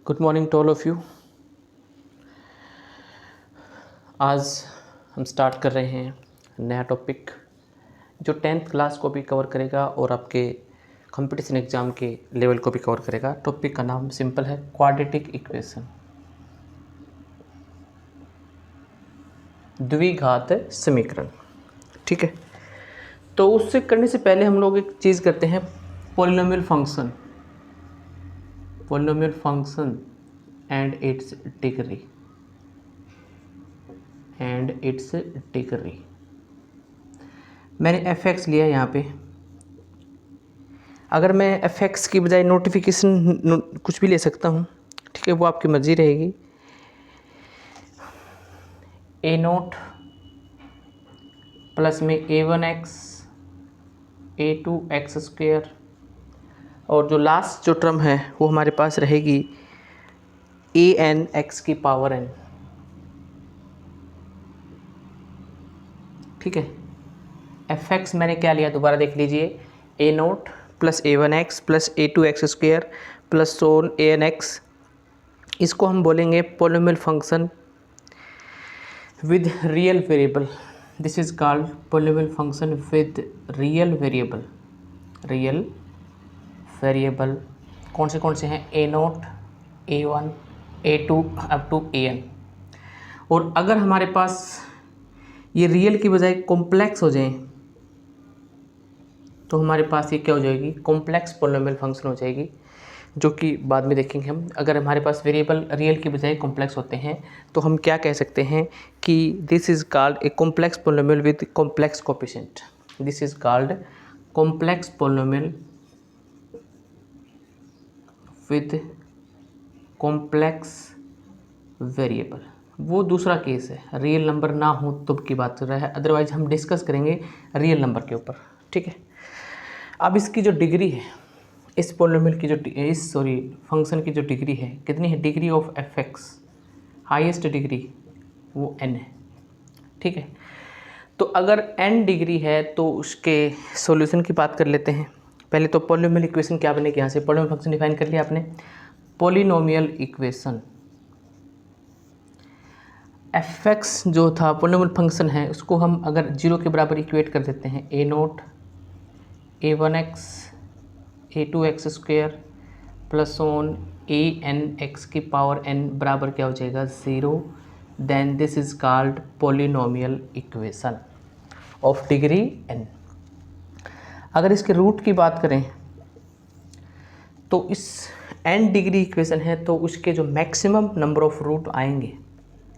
Good morning to all of you. आज हम start कर रहे हैं नया टॉपिक जो 10th क्लास को भी कवर करेगा और आपके कंपटीशन एग्ज़ाम के लेवल को भी कवर करेगा। टॉपिक का नाम सिंपल है, क्वाड्रेटिक इक्वेशन, द्विघात समीकरण। ठीक है, तो उससे करने से पहले हम लोग एक चीज़ करते हैं, polynomial function and it's degree. मैंने fx लिया यहाँ पे। अगर मैं fx की बजाय नोटिफिकेशन कुछ भी ले सकता हूँ, ठीक है, वो आपकी मर्ज़ी रहेगी। a0 प्लस में a1x a2x² और जो लास्ट जो टर्म है वो हमारे पास रहेगी an x की पावर n। ठीक है, fx मैंने क्या लिया दोबारा देख लीजिए, a0 plus a1x plus a2x² plus so on an x। इसको हम बोलेंगे polynomial function with real variable. This is called polynomial function with real variable. कौन से हैं? a0 a1 a2 up to an। और अगर हमारे पास ये रियल की बजाय कॉम्प्लेक्स हो जाए तो हमारे पास ये क्या हो जाएगी? कॉम्प्लेक्स पॉलिनोमियल फंक्शन हो जाएगी, जो कि बाद में देखेंगे हम। अगर हमारे पास वेरिएबल रियल की बजाय कॉम्प्लेक्स होते हैं तो हम क्या कह सकते हैं कि this is called a complex polynomial with complex coefficient. This is called complex polynomial with complex variable. वो दूसरा केस है, रियल नंबर ना हो तब की बात कर रहा है, अदरवाइज हम डिस्कस करेंगे रियल नंबर के ऊपर। ठीक है, अब इसकी जो डिग्री है, इस पॉलिनोमियल की जो फंक्शन की जो डिग्री है, कितनी है? Degree of fx, highest degree वो n है। ठीक है, तो अगर n डिग्री है तो उसके सॉल्यूशन की बात कर लेते हैं। पहले तो पॉलिनोमियल इक्वेशन क्या बनेगी? यहाँ से पॉलिनोमियल फंक्शन डिफाइन कर लिया आपने। पॉलिनोमियल इक्वेशन fx जो था पॉलिनोमियल फंक्शन है, उसको हम अगर 0 के बराबर इक्वेट कर देते हैं, a0 a1x a2x² plus on an x की पावर n बराबर क्या हो जाएगा? 0। Then this is called polynomial equation of degree n। अगर इसके रूट की बात करें तो इस n डिग्री इक्वेशन है तो उसके जो मैक्सिमम नंबर ऑफ रूट आएंगे,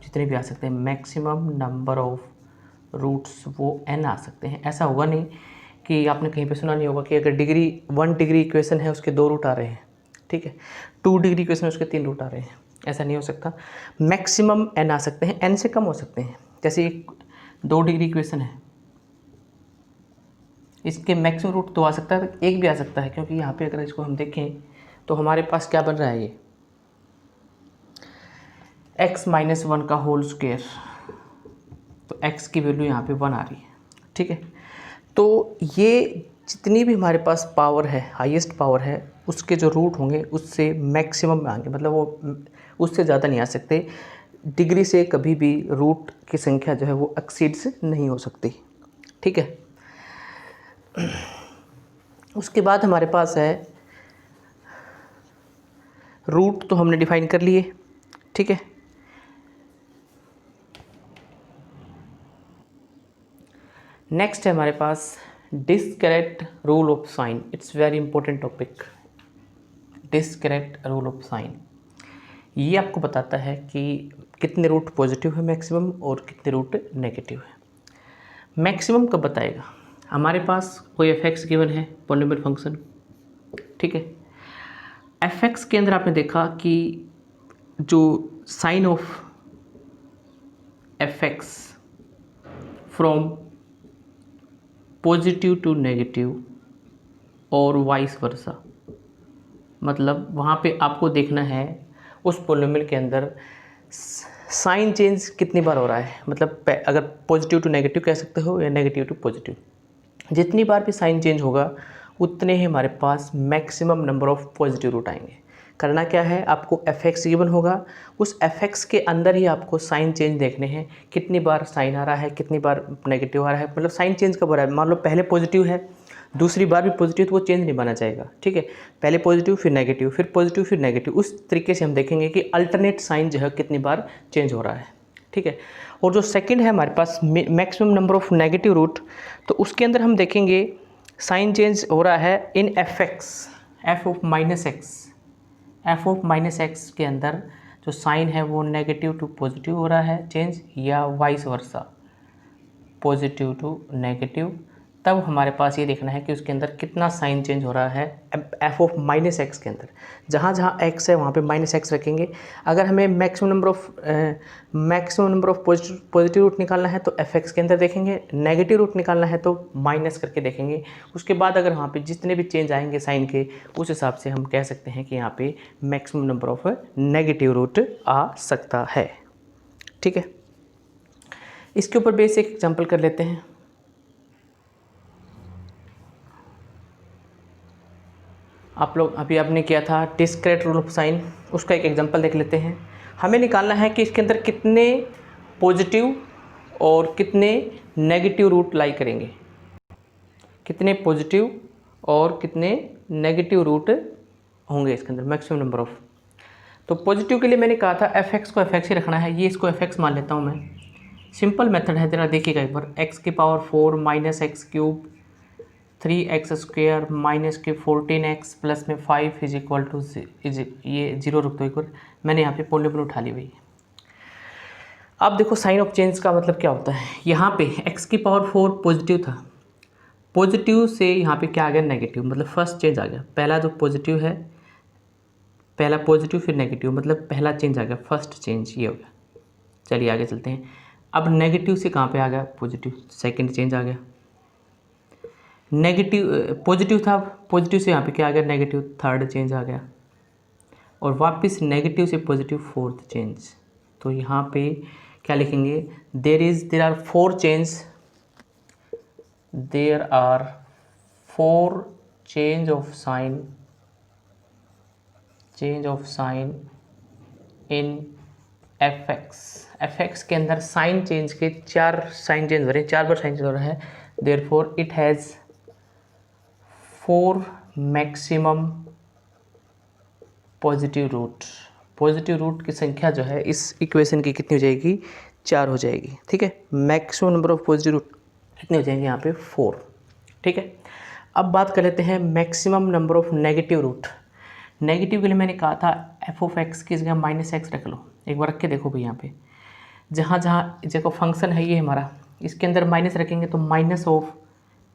जितने भी आ सकते हैं, मैक्सिमम नंबर ऑफ रूट्स वो n आ सकते हैं। ऐसा होगा नहीं कि आपने कहीं पे सुना नहीं होगा कि अगर 1 डिग्री इक्वेशन है उसके 2 रूट आ रहे हैं, ठीक है, 2 डिग्री इक्वेशन है उसके 3 रूट आ रहे हैं। ऐसा नहीं हो सकता, मैक्सिमम n आ सकते हैं, n से कम हो सकते हैं। जैसे 2 डिग्री इक्वेशन है, इसके मैक्सिमम रूट 2 आ सकता है, एक भी आ सकता है, क्योंकि यहाँ पे अगर इसको हम देखें तो हमारे पास क्या बन रहा है, ये x - 1 का होल स्क्वायर, तो x की वैल्यू यहाँ पे 1 आ रही है। ठीक है, तो ये जितनी भी हमारे पास पावर है, हाईएस्ट पावर है, उसके जो रूट होंगे उससे मैक्सिमम आएंगे, मतलब वो उससे ज़्यादा नहीं आ सकते। डिग्री से कभी भी रूट की संख्या जो है वो एक्सीड्स नहीं हो सकती। ठीक है, उसके बाद हमारे पास है रूट, तो हमने डिफाइन कर लिए। ठीक है, नेक्स्ट है हमारे पास discrete rule of sign. It's very important topic, discrete rule of sign. ये आपको बताता है कि कितने रूट पॉजिटिव है मैक्सिमम और कितने रूट नेगेटिव है। मैक्सिमम कब बताएगा? हमारे पास कोई fx गिवन है, पॉलिनोमियल फंक्शन। ठीक है, fx के अंदर आपने देखा कि जो sign of fx from positive to negative और वाइस वर्सा, मतलब वहाँ पे आपको देखना है उस पॉलिनोमियल के अंदर साइन चेंज कितनी बार हो रहा है। मतलब अगर पॉजिटिव टू नेगेटिव कह सकते हो या नेगेटिव टू पॉजिटिव, जितनी बार भी साइन चेंज होगा उतने ही हमारे पास maximum number of positive root आएंगे। करना क्या है, आपको एफ एक्स गिवन होगा, उस एफ एक्स के अंदर ही आपको साइन चेंज देखने हैं, कितनी बार साइन आ रहा है, कितनी बार नेगेटिव आ रहा है, मतलब साइन चेंज कब हो रहा है। मान लो पहले पॉजिटिव है, दूसरी बार भी पॉजिटिव, तो वो चेंज नहीं माना जाएगा, ठीक है। पहले पॉजिटिव फिर नेगेटिव, फिर पॉजिटिव फिर नेगेटिव, उस तरीके से हम देखेंगे कि अल्टरनेट साइन जो है कितनी बार चेंज हो रहा है, ठीक है। और जो सेकंड है हमारे पास maximum number of negative root, तो उसके अंदर हम देखेंगे साइन चेंज हो रहा है इन F x, F of minus x, F of minus x के अंदर जो साइन है वो नेगेटिव टू पॉजिटिव हो रहा है चेंज, या vice versa, positive to negative. तब हमारे पास ये देखना है कि उसके अंदर कितना साइन चेंज हो रहा है एफ ऑफ माइनस एक्स के अंदर। जहाँ जहाँ एक्स है वहाँ पे माइनस एक्स रखेंगे। अगर हमें maximum number of positive root निकालना है तो एफ एक्स के अंदर देखेंगे, नेगेटिव रूट निकालना है तो माइनस करके देखेंगे। उसके बाद अगर वहाँ पे जितने भी चेंज आएंगे साइन के, उस हिसाब से हम कह सकते हैं कि यहाँ पे maximum number of negative root आ सकता है, ठीक है। इसके ऊपर बेसिक एग्जाम्पल कर लेते हैं। आप लोग अभी आपने किया था डिस्क्रीट रूल ऑफ साइन, उसका एक एग्जांपल देख लेते हैं। हमें निकालना है कि इसके अंदर कितने पॉजिटिव और कितने नेगेटिव रूट लाई करेंगे, कितने पॉजिटिव और कितने नेगेटिव रूट होंगे इसके अंदर, मैक्सिमम नंबर ऑफ। तो पॉजिटिव के लिए मैंने कहा था एफ एक्स को एफ एक्स ही रखना है, ये इसको एफ एक्स मान लेता हूँ मैं। सिंपल मेथड है, जरा देखिएगा एक बार, एक्स की power 4 minus x cube 3x² minus के 14x प्लस में 5 इज इक्वल टू ये जीरो रुक दो एक बार, मैंने यहाँ पे पॉलिनोमियल उठा ली भाई। अब देखो साइन ऑफ चेंज का मतलब क्या होता है। यहाँ पे x की पावर 4 पॉजिटिव था, पॉजिटिव से यहाँ पे क्या आ गया नेगेटिव, मतलब फर्स्ट चेंज आ गया। पहला जो पॉजिटिव है, पहला पॉजिटिव फिर नेगेटिव, मतलब पहला चेंज आ गया, फर्स्ट चेंज ये हो गया। चलिए आगे चलते हैं। अब नेगेटिव से कहाँ पे आ गया पॉजिटिव, सेकेंड चेंज आ गया। नेगेटिव पॉजिटिव था, पॉजिटिव से यहाँ पे क्या आ गया नेगेटिव, थर्ड चेंज आ गया। और वापस नेगेटिव से पॉजिटिव फोर्थ चेंज। तो यहाँ पे क्या लिखेंगे, there are four change of sign in F x के अंदर साइन चेंज के 4 साइन चेंज हो रहे हैं, 4 बार साइन चेंज हो रहा है। Therefore it has 4 maximum positive root. Positive root की संख्या जो है इस इक्वेशन की कितनी हो जाएगी, 4 हो जाएगी, ठीक है। Maximum number of positive root कितने हो जाएंगे यहाँ पे 4, ठीक है। अब बात कर लेते हैं maximum number of negative root. Negative के लिए मैंने कहा था एफ ऑफ एक्स की जगह माइनस एक्स रख लो, एक बार रख के देखो भाई। यहाँ पे जहाँ जहाँ देखो फंक्शन है ये हमारा, इसके अंदर माइनस रखेंगे तो माइनस ऑफ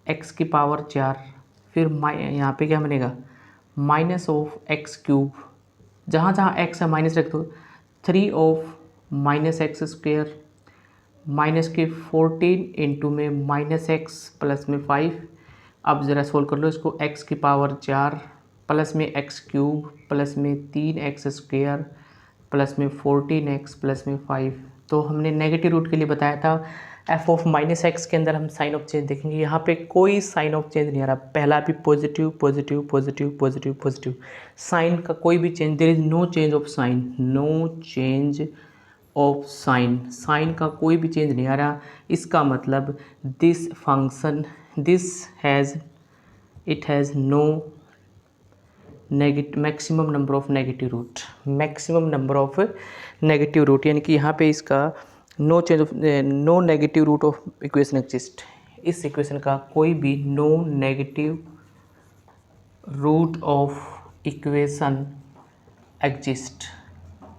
एक्स की पावर 4, फिर यहाँ पे क्या बनेगा माइनस ऑफ एक्स क्यूब, जहाँ जहाँ एक्स है माइनस रख दो, 3 of minus x square minus के 14 इंटू में माइनस एक्स प्लस में 5। अब ज़रा सोल्व कर लो इसको, एक्स की पावर 4 प्लस में एक्स क्यूब प्लस में 3x स्क्वेयर प्लस में 14x प्लस में 5। तो हमने नेगेटिव रूट के लिए बताया था एफ ऑफ माइनस एक्स के अंदर हम साइन ऑफ चेंज देखेंगे। यहाँ पे कोई साइन ऑफ चेंज नहीं आ रहा, पहला भी positive positive positive positive positive, sign का कोई भी change, there is no change of sign, no change of sign, sign का कोई भी चेंज नहीं आ रहा। इसका मतलब this function it has no maximum number of negative root, maximum number of negative root, यानी कि यहाँ पे इसका no negative root of equation exist. इस इक्वेशन का कोई भी no negative root of equation exist,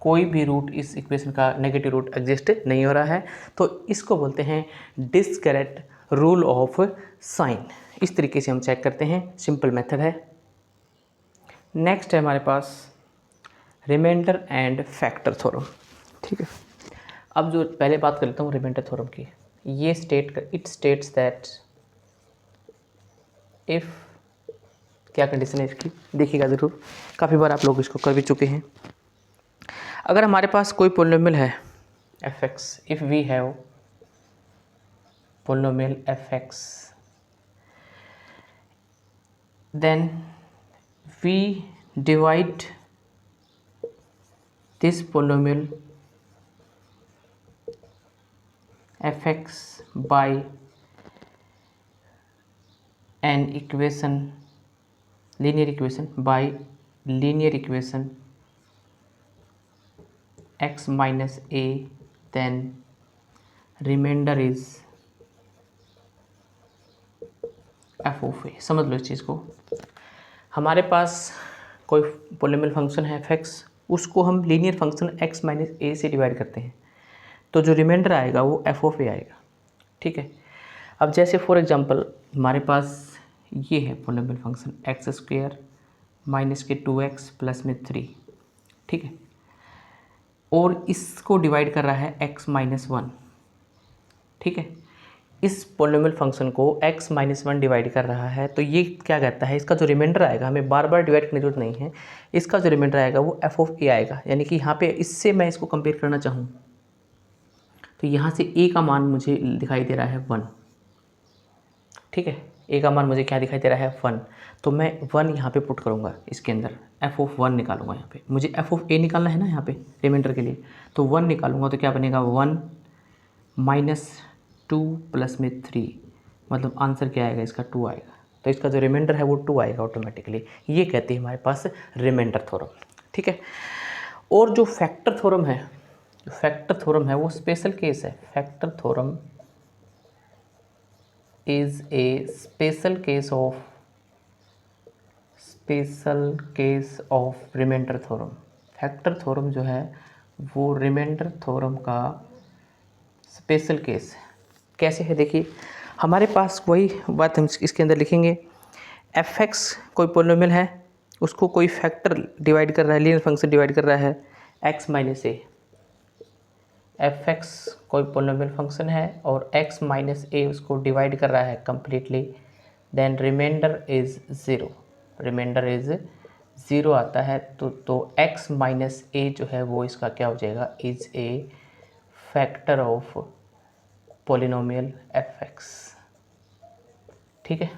कोई भी रूट इस इक्वेशन का नेगेटिव रूट एग्जिस्ट नहीं हो रहा है। तो इसको बोलते हैं डिस्क्रीट रूल ऑफ साइन। इस तरीके से हम चेक करते हैं, सिंपल मेथड है। नेक्स्ट है हमारे पास रिमाइंडर एंड फैक्टर थ्योरम, ठीक है। अब जो पहले बात कर लेता हूँ रिमाइंडर थ्योरम की, ये इट स्टेट्स दैट इफ़, क्या कंडीशन है इसकी देखिएगा ज़रूर, काफ़ी बार आप लोग इसको कर भी चुके हैं। अगर हमारे पास कोई पॉलिनोमियल है F x, if we have polynomial F x, then we divide this polynomial fx by an equation, linear equation x minus a, then remainder is f of a। समझ लो इस चीज़ को। हमारे पास कोई पोलिनोमियल फंक्शन है fx, उसको हम linear function x minus ए से डिवाइड करते हैं, तो जो रिमाइंडर आएगा वो f ऑफ ए आएगा। ठीक है। अब जैसे फॉर एग्जांपल हमारे पास ये है polynomial function x square minus के 2x प्लस में 3। ठीक है। और इसको डिवाइड कर रहा है x माइनस 1। ठीक है। इस पोलिनोमियल फंक्शन को x माइनस 1 डिवाइड कर रहा है, तो ये क्या कहता है, इसका जो रिमाइंडर आएगा, हमें बार बार डिवाइड करने की जरूरत नहीं है, इसका जो रिमाइंडर आएगा वो f ऑफ ए आएगा। यानी कि यहाँ पे इससे मैं इसको कंपेयर करना चाहूँ तो यहाँ से a का मान मुझे दिखाई दे रहा है 1। ठीक है। a का मान मुझे क्या दिखाई दे रहा है 1, तो मैं 1 यहाँ पे पुट करूँगा, इसके अंदर f ऑफ 1 निकालूंगा। यहाँ पे मुझे f ऑफ a निकालना है ना, यहाँ पे रिमाइंडर के लिए, तो 1 निकालूंगा तो क्या बनेगा 1 माइनस 2 प्लस में 3, मतलब आंसर क्या आएगा इसका 2 आएगा। तो इसका जो रिमाइंडर है वो 2 आएगा ऑटोमेटिकली। ये कहती है हमारे पास रिमाइंडर थ्योरम। ठीक है। और जो फैक्टर थ्योरम है वो स्पेशल केस है। Factor theorem is a special case of remainder theorem. Factor theorem जो है वो रिमाइंडर थ्योरम का स्पेशल केस है। कैसे है देखिए, हमारे पास वही बात हम इसके अंदर लिखेंगे, fx कोई पोलिनोमियल है, उसको कोई फैक्टर डिवाइड कर रहा है, लीनियर फंक्शन डिवाइड कर रहा है x माइनस ए। fx कोई पोलिनोमियल फंक्शन है और x माइनस ए उसको डिवाइड कर रहा है completely, then remainder is zero आता है। तो x माइनस ए जो है वो इसका क्या हो जाएगा, is a factor of polynomial fx। ठीक है।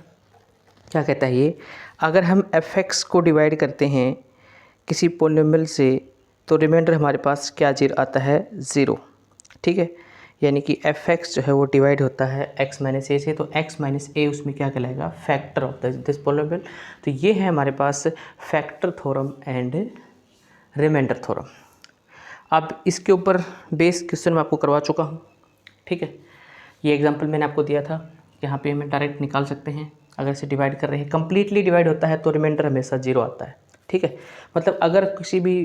क्या कहता है ये, अगर हम fx को डिवाइड करते हैं किसी पोलिनोमियल से तो रिमाइंडर हमारे पास क्या आता है 0। ठीक है। यानी कि fx जो है वो डिवाइड होता है x माइनस ए से, तो x माइनस ए उसमें क्या कहलाएगा, फैक्टर ऑफ दिस पोलिनोमियल। तो ये है हमारे पास factor theorem and remainder theorem. अब इसके ऊपर बेस क्वेश्चन मैं आपको करवा चुका हूँ। ठीक है। ये एग्जांपल मैंने आपको दिया था, यहाँ पे हमें डायरेक्ट निकाल सकते हैं। अगर इसे डिवाइड कर रहे हैं, कम्प्लीटली डिवाइड होता है तो रिमाइंडर हमेशा 0 आता है। ठीक है। मतलब अगर किसी भी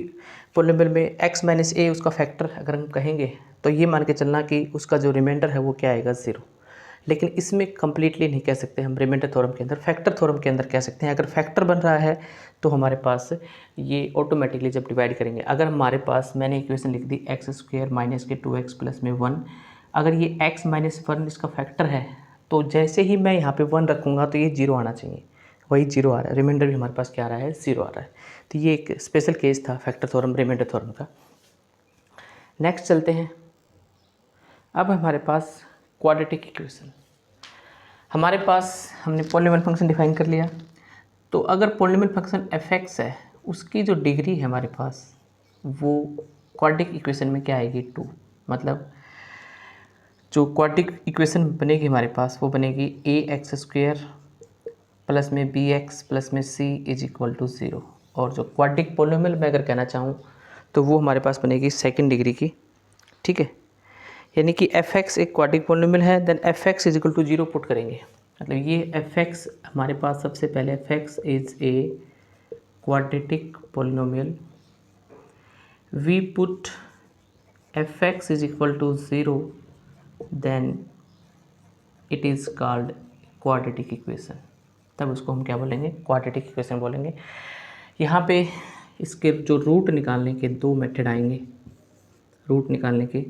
पोलिनोमियल में x माइनस ए उसका फैक्टर अगर हम कहेंगे तो ये मान के चलना कि उसका जो रिमाइंडर है वो क्या आएगा 0। लेकिन इसमें कम्प्लीटली नहीं कह सकते हम, रिमाइंडर थ्योरम के अंदर, फैक्टर थ्योरम के अंदर कह सकते हैं। अगर फैक्टर बन रहा है तो हमारे पास ये ऑटोमेटिकली जब डिवाइड करेंगे, अगर हमारे पास मैंने इक्वेशन लिख दी एक्स स्क्वायर माइनस के 2x प्लस में 1, अगर ये x माइनस 1 इसका फैक्टर है तो जैसे ही मैं यहाँ पे 1 रखूँगा तो ये 0 आना चाहिए, वही 0 आ रहा है, रिमाइंडर भी हमारे पास क्या आ रहा है 0 आ रहा है। तो ये एक स्पेशल केस था फैक्टर थ्योरम रिमाइंडर थ्योरम का। नेक्स्ट चलते हैं। अब हमारे पास क्वाड्रेटिक इक्वेशन। हमारे पास हमने पोलिनोमियल फंक्शन डिफाइन कर लिया, तो अगर पोलिनोमियल फंक्शन fx है, उसकी जो डिग्री है हमारे पास वो क्वाड्रेटिक इक्वेशन में क्या आएगी 2। मतलब जो क्वाड्रेटिक इक्वेशन बनेगी हमारे पास वो बनेगी ax स्क्वायर प्लस में bx प्लस में c इज इक्वल टू 0। और जो क्वाड्रेटिक पोलिनोमियल मैं अगर कहना चाहूँ तो वो हमारे पास बनेगी सेकंड डिग्री की। ठीक है। यानी कि fx एक क्वाड्रेटिक पोलिनोमियल है, then fx is equal to 0 put करेंगे। मतलब ये fx हमारे पास सबसे पहले fx is a quadratic polynomial, we put fx is equal to 0, then it is called quadratic equation. तब उसको हम क्या बोलेंगे, क्वाड्रेटिक इक्वेशन बोलेंगे। यहाँ पे इसके जो रूट निकालने के 2 मेथड आएंगे। रूट निकालने के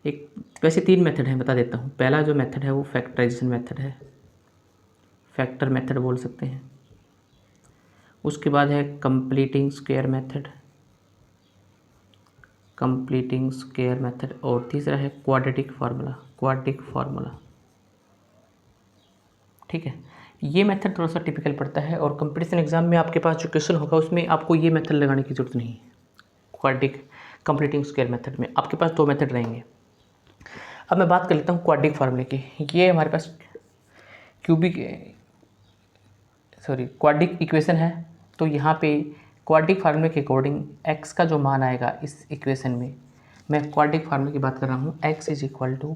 एक वैसे 3 मेथड हैं, बता देता हूँ। पहला जो मेथड है वो फैक्टराइजेशन मेथड है, फैक्टर मेथड बोल सकते हैं। उसके बाद है कंप्लीटिंग स्क्वायर मेथड, और तीसरा है क्वाड्रेटिक फार्मूला। ठीक है। ये मेथड थोड़ा सा टिपिकल पड़ता है और कंपटीशन एग्जाम में आपके पास जो क्वेश्चन होगा उसमें आपको ये मेथड लगाने की ज़रूरत नहीं है। क्वाड्रेटिक कंप्लीटिंग स्क्वायर मेथड में। आपके पास 2 मेथड रहेंगे। अब मैं बात कर लेता हूँ क्वाड्रिक फार्मूले की। ये हमारे पास क्वाड्रिक इक्वेशन है। तो यहाँ पे क्वाड्रिक फार्मूले के अकॉर्डिंग x का जो मान आएगा इस इक्वेशन में, मैं क्वाड्रिक फार्मूले की बात कर रहा हूँ, x is equal to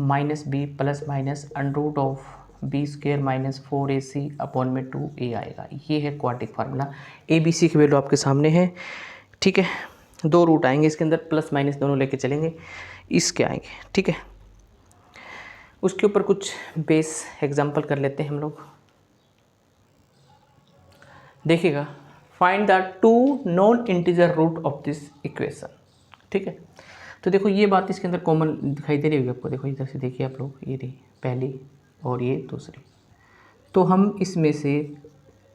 -b plus minus under of b square minus 4ac upon में 2a आएगा। ये है quadratic formula. A B C की वैल्यू आपके सामने है, ठीक है। 2 रूट आएंगे इसके अंदर, प्लस माइनस दोनों लेके चलेंगे, इसके आएंगे, ठीक है। उसके ऊपर कुछ बेस एग्जांपल कर लेते हैं हम लोग। देखिएगा, find the 2 non integer root of this equation, ठीक है। तो देखो ये बात इसके अंदर कॉमन दिखाई दे रही होगी आपको। देखो इधर से देखिए आप लोग, ये रही पहली और ये दूसरी। तो हम इसमें से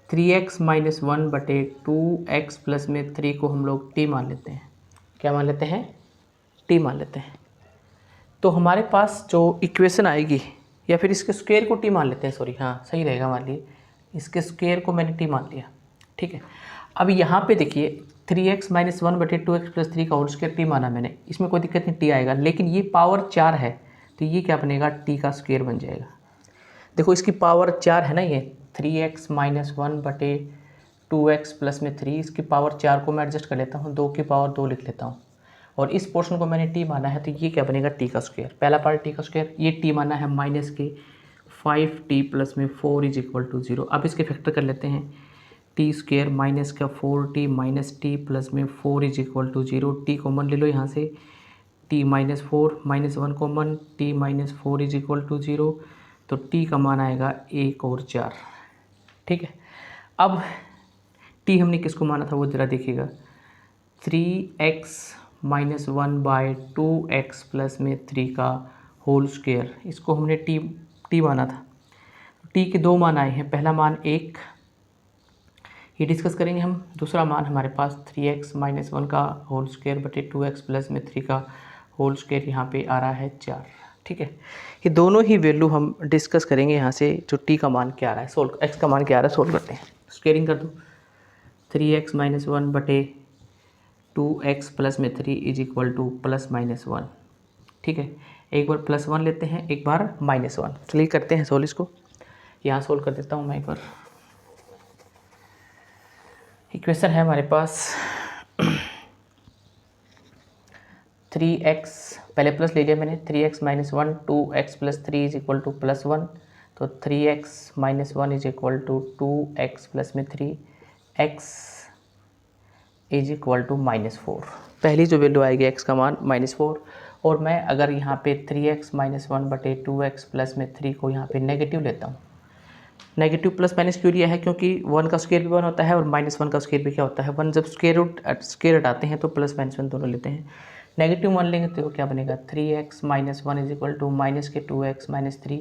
3x माइनस 1 बटे 2x प्लस में 3 को हम लोग t मान लेते हैं। क्या मान लेते हैं? t मान लेते हैं। तो हमारे पास जो इक्वेशन आएगी, या फिर इसके स्क्वायर को t मान लेते हैं, सॉरी हाँ सही रहेगा, मान लिए इसके स्क्वायर को मैंने t मान लिया, ठीक है। अब यहाँ पे देखिए 3x माइनस 1 बटे 2x प्लस 3 का होल स्क्वायर t माना मैंने, इसमें कोई दिक्कत नहीं, t आएगा। लेकिन ये पावर 4 है तो ये क्या बनेगा? t का स्क्वायर बन जाएगा। देखो इसकी पावर 4 है ना, ये 3x माइनस 1 बटे 2x प्लस में 3, इसकी पावर 4 को मैं एडजस्ट कर लेता हूँ, 2 की पावर 2 लिख लेता हूँ, और इस पोर्शन को मैंने t माना है, तो ये क्या बनेगा? t का स्क्वायर। पहला पार्ट t का स्क्वायर, ये t माना है माइनस के 5t प्लस में 4 इज इक्वल टू 0। अब इसके फैक्टर कर लेते हैं, टी स्क्वायर माइनस का 4t माइनस टी प्लस में 4 is equal to 0। T common ले लो यहाँ से, t minus 4 minus 1 common, t minus 4 is equal to 0। तो t का मान आएगा 1 और 4, ठीक है। अब t हमने किसको माना था वो ज़रा देखिएगा, 3x minus 1 bye 2x plus में 3 का होल स्क्वायर, इसको हमने t माना था। t के 2 मान आए हैं, पहला मान 1, ये डिस्कस करेंगे हम। दूसरा मान हमारे पास 3x माइनस 1 का होल स्क्वायर बटे 2x प्लस में 3 का होल स्क्वायर, यहाँ पे आ रहा है 4, ठीक है। ये दोनों ही वैल्यू हम डिस्कस करेंगे यहाँ से, जो t का मान क्या आ रहा है, सोल्व x का मान क्या आ रहा है सोल्व करते हैं। स्क्वेयरिंग कर दो, 3x माइनस 1 बटे 2x प्लस में 3 is equal to plus minus 1, ठीक है। एक बार प्लस 1 लेते हैं, एक बार माइनस 1। चलिए करते हैं सोल्व इसको। यहाँ सोल्व कर देता हूँ मैं एक बार। इक्वेशन है हमारे पास 3x, पहले प्लस ले लिया मैंने, 3x minus 1 2x plus 3 is equal to plus 1। तो 3x minus 1 is equal to 2x plus में 3, x is equal to minus 4। पहली जो वैल्यू आएगी x का मान -4। और मैं अगर यहाँ पे 3x माइनस 1 बटे 2x प्लस में 3 को यहाँ पे नेगेटिव लेता हूँ। नेगेटिव प्लस माइनस क्यों लिया है? क्योंकि 1 का स्क्वायर भी 1 होता है और -1 का स्क्वायर भी क्या होता है 1। जब स्क्वायर हटाते हैं तो प्लस माइनस 1 दोनों लेते हैं। नेगेटिव 1 लेंगे तो क्या बनेगा? 3x minus 1 is equal to minus के 2x माइनस 3,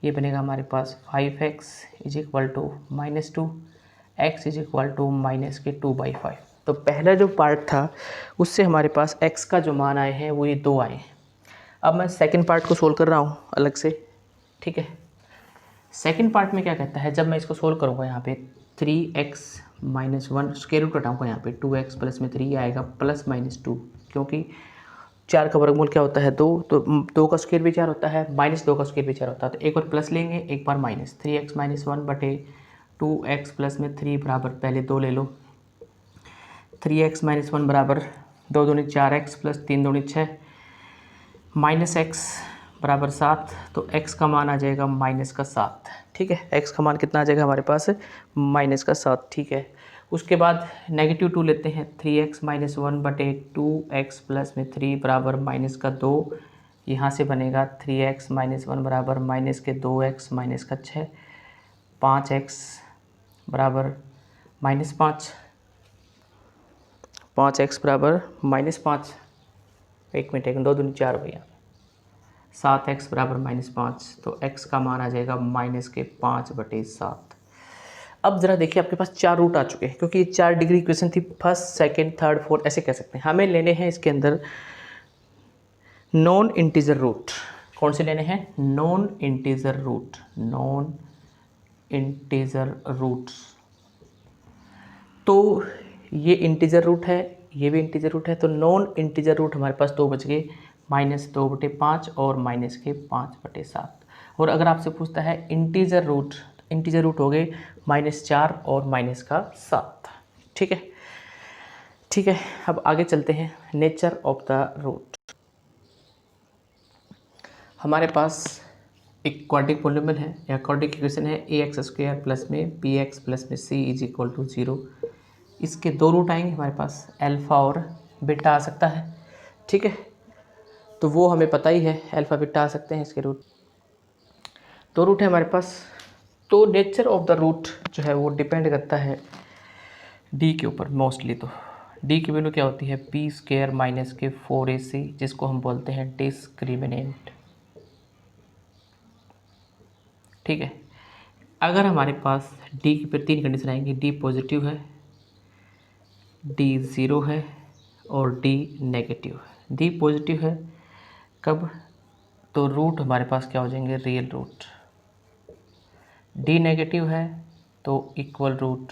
ये बनेगा हमारे पास 5x is equal to minus 2, x is equal to minus के 2/5। तो पहला जो पार्ट था उससे हमारे पास x का जो मान आए हैं वो ये 2 आए। अब मैं सेकेंड पार्ट को सोल्व कर रहा हूँ अलग से, ठीक है। सेकेंड पार्ट में क्या कहता है, जब मैं इसको सोल्व करूँगा यहाँ पे 3x माइनस 1 स्क्वायर रूट हटाऊँगा, यहाँ पे 2x प्लस में 3 आएगा प्लस माइनस 2, क्योंकि 4 का वर्गमूल क्या होता है 2, तो 2 का स्क्वायर भी 4 होता है, माइनस 2 का स्क्वायर भी 4 होता है। तो एक बार प्लस लेंगे, एक बार माइनस। 3x माइनस 1 बटे 2x प्लस में 3 बराबर, पहले 2 ले लो, 3x माइनस 1 बराबर 2 दूनी 4x प्लस 3 दूनी 6, माइनस x बराबर 7। तो x का मान आ जाएगा माइनस का 7, ठीक है। x का मान कितना आ जाएगा हमारे पास? माइनस का 7, ठीक है। उसके बाद नेगेटिव 2 लेते हैं, 3x माइनस 1 बटे 2x प्लस में 3 बराबर माइनस का 2, यहाँ से बनेगा 3x माइनस 1 बराबर माइनस के 2x माइनस का 6, 5x बराबर माइनस 5, 5x बराबर माइनस 5, एक मिनट 2 दूनी 4 हो गया, 7x बराबर माइनस 5। तो x का मान आ जाएगा माइनस के 5/7। अब ज़रा देखिए आपके पास 4 रूट आ चुके हैं, क्योंकि ये 4 डिग्री इक्वेशन थी, फर्स्ट सेकंड थर्ड फोर्थ ऐसे कह सकते हैं। हमें लेने हैं इसके अंदर नॉन इंटीजर रूट। कौन से लेने हैं? Non integer root, non integer roots. तो ये इंटीजर रूट है, ये भी इंटीजर रूट है, तो नॉन इंटीजर रूट हमारे पास 2 बच गए, -2/5 और -5/7। और अगर आपसे पूछता है इंटीजर रूट हो गए -4 और -7। ठीक है, ठीक है। अब आगे चलते हैं, नेचर ऑफ द रूट। हमारे पास एक क्वाड्रिक पॉलिनोमियल है या क्वाड्रिक इक्वेशन है ax² प्लस में bx प्लस में c इज इक्वल टू 0। इसके 2 रूट आएंगे हमारे पास, अल्फ़ा और बीटा आ सकता है। ठीक है, तो वो हमें पता ही है, अल्फ़ा बीटा आ सकते हैं इसके रूट। 2 रूट है हमारे पास। तो नेचर ऑफ द रूट जो है वो डिपेंड करता है डी के ऊपर मोस्टली। तो डी की वैल्यू क्या होती है, p² माइनस के 4ac, जिसको हम बोलते हैं डिस्क्रिमिनेंट। ठीक है, अगर हमारे पास डी की पर 3 कंडीशन आएंगी, डी पॉजिटिव है, डी ज़ीरो है और डी नेगेटिव है। डी पॉजिटिव है कब, तो रूट हमारे पास क्या हो जाएंगे, रियल रूट। डी नेगेटिव है तो इक्वल रूट,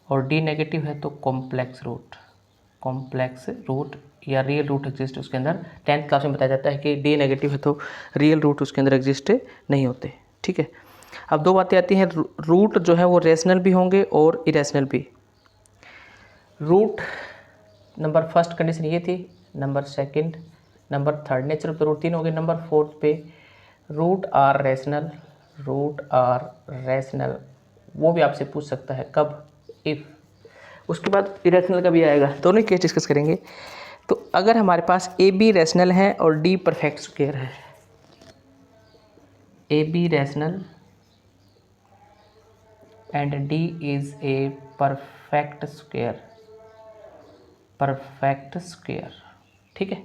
और डी नेगेटिव है तो कॉम्प्लेक्स रूट या रियल रूट एग्जिस्ट उसके अंदर। 10th क्लास में बताया जाता है कि डी नेगेटिव है तो रियल रूट उसके अंदर एग्जिस्ट नहीं होते। ठीक है, अब 2 बातें आती हैं, रूट जो है वो रेशनल भी होंगे और इरेशनल भी। रूट नंबर फर्स्ट कंडीशन ये थी, number second, number third, nature of the root 3 हो गए। नंबर 4 पे रूट आर रेशनल, वो भी आपसे पूछ सकता है कब, इफ़। उसके बाद इरेशनल का भी आएगा, दोनों केस डिस्कस करेंगे। तो अगर हमारे पास ए बी रेशनल है और डी परफेक्ट स्क्वायर है, A B rational and D is a perfect square. ठीक है,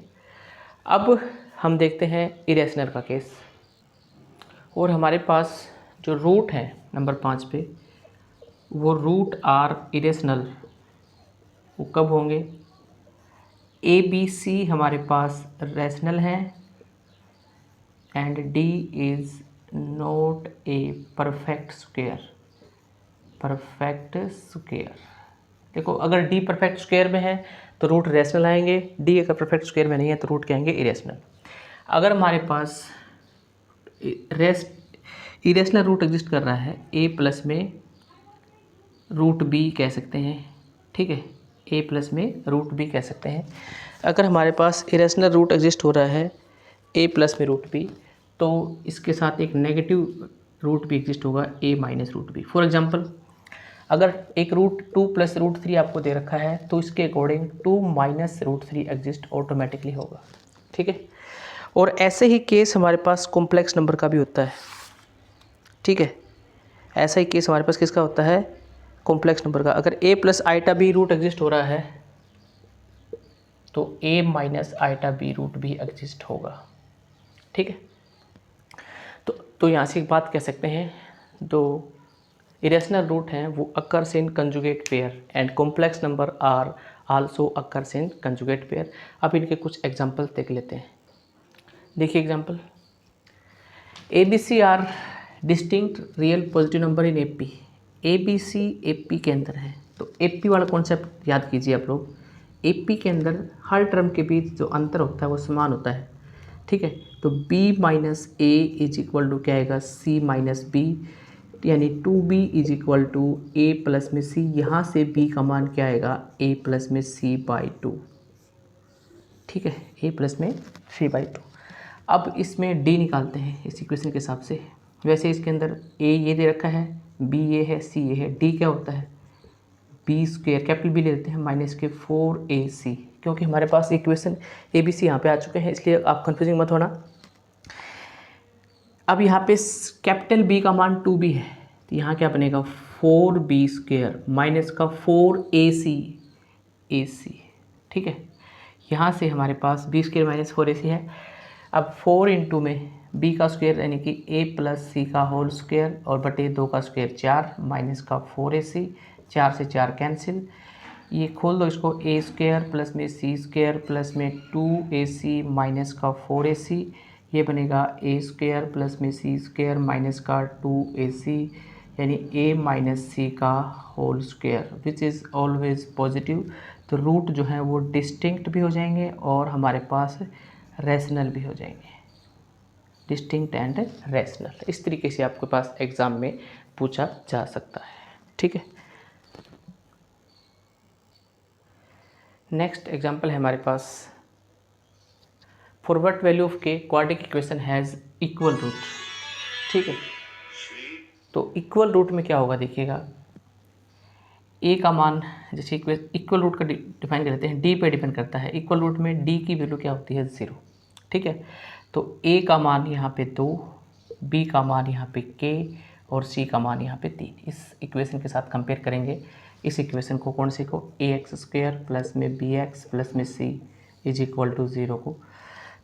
अब हम देखते हैं इरेशनल का केस। और हमारे पास जो रूट है नंबर 5 पे, वो रूट आर इरेशनल, वो कब होंगे, ए बी सी हमारे पास रेशनल है and D is not a perfect square. देखो, अगर डी परफेक्ट स्क्वायर में है तो रूट रेशनल आएंगे, डी अगर परफेक्ट स्क्वायर में नहीं है तो रूट क्या आएंगे, इरेशनल। अगर हमारे पास इरेशनल रूट एग्जिस्ट कर रहा है, ए प्लस में रूट बी कह सकते हैं। ठीक है, ए प्लस में रूट बी कह सकते हैं। अगर हमारे पास इरेशनल रूट एग्जिस्ट हो रहा है ए प्लस में रूट बी, तो इसके साथ एक नेगेटिव रूट भी एग्जिस्ट होगा, A minus root B. For example, अगर एक रूट 2 प्लस रूट 3 आपको दे रखा है तो इसके अकॉर्डिंग 2 माइनस रूट 3 एग्जिस्ट ऑटोमेटिकली होगा। ठीक है, और ऐसे ही केस हमारे पास कॉम्प्लेक्स नंबर का भी होता है। ठीक है, ऐसा ही केस हमारे पास किसका होता है, कॉम्प्लेक्स नंबर का। अगर a plus iota B root exist हो रहा है तो a minus iota B root भी एग्जिस्ट होगा। ठीक है, तो यहाँ से एक बात कह सकते हैं, दो इरेशनल रूट हैं वो occurs in conjugate pair and complex number are also occurs in conjugate pair. अब इनके कुछ एग्जांपल देख लेते हैं। देखिए example, A B C are distinct real positive number in AP. A B C AP के अंदर है, तो एपी वाला कॉन्सेप्ट याद कीजिए आप लोग। एपी के अंदर हर टर्म के बीच जो अंतर होता है वो समान होता है। ठीक है, तो b minus A is equal to क्या आएगा, c माइनस बी, यानी 2b is equal to A plus में c। यहाँ से b का मान क्या आएगा, a प्लस में c/2। ठीक है, a प्लस में c/2। अब इसमें d निकालते हैं इस इक्वेशन के हिसाब से। वैसे इसके अंदर a ये दे रखा है, b ये है, c ये है, d क्या होता है, b स्क्वेयर, कैपिटल B ले लेते हैं, माइनस के 4ac, क्योंकि हमारे पास इक्वेशन ए बी सी यहाँ पे आ चुके हैं, इसलिए आप कंफ्यूजिंग मत होना। अब यहाँ पे कैपिटल B का मान 2b है, तो यहाँ क्या बनेगा, 4b स्क्वेयर माइनस का 4ac। ठीक है, यहाँ से हमारे पास b स्क्वेयर माइनस 4ac है। अब 4 इंटू में b का स्क्वेयर यानी कि a प्लस c का होल स्क्वेयर और बटे 2 का स्क्वेयर 4 माइनस का 4ac, 4 से 4 कैंसिल, ये खोल दो इसको, ए स्क्वेयर प्लस में सी स्क्वेयर प्लस में 2ac माइनस का 4ac, ये बनेगा ए स्क्वेयर प्लस में सी स्क्वेयर माइनस का 2ac, यानी a माइनस सी का whole square which is always positive. तो रूट जो हैं वो डिस्टिंक्ट भी हो जाएंगे और हमारे पास रैशनल भी हो जाएंगे, डिस्टिंक्ट एंड रैशनल। इस तरीके से आपके पास एग्ज़ाम में पूछा जा सकता है, ठीक है। नेक्स्ट एग्जांपल है हमारे पास, for what value of K quadratic equation has equal root, ठीक है। तो इक्वल रूट में क्या होगा देखिएगा, ए का मान, जैसे इक्वल रूट का डिफाइन कर लेते हैं, डी पे डिपेंड करता है। इक्वल रूट में डी की वैल्यू क्या होती है, 0, ठीक है। तो ए का मान यहाँ पे 2, बी का मान यहाँ पे के और सी का मान यहाँ पे 3। इस इक्वेशन के साथ कंपेयर करेंगे इस इक्वेशन को, कौन से को, ए एक्स स्क्वायर प्लस में बी एक्स प्लस में सी इज इक्वल टू 0 को।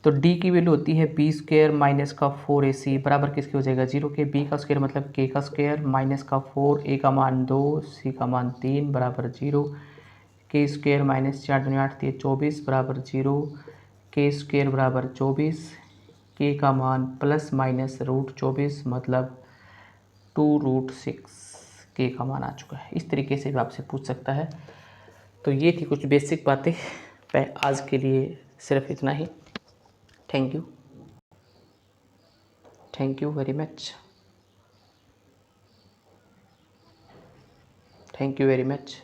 तो d की वैल्यू होती है बी स्क्वायर माइनस का 4ac बराबर किसके हो जाएगा, 0 के। b का स्क्वायर मतलब k का स्क्वायर माइनस का 4, a का मान 2, c का मान 3 बराबर 0, k स्क्वायर माइनस 4 दूनी 8 3 24 बराबर 0, k स्क्वायर बराबर 24, k का मान प्लस माइनस रूट 24 मतलब 2√6 k का मान आ चुका है। इस तरीके से भी आपसे पूछ सकता है। तो ये थी कुछ बेसिक बातें, आज के लिए सिर्फ इतना ही। Thank you very much, thank you very much.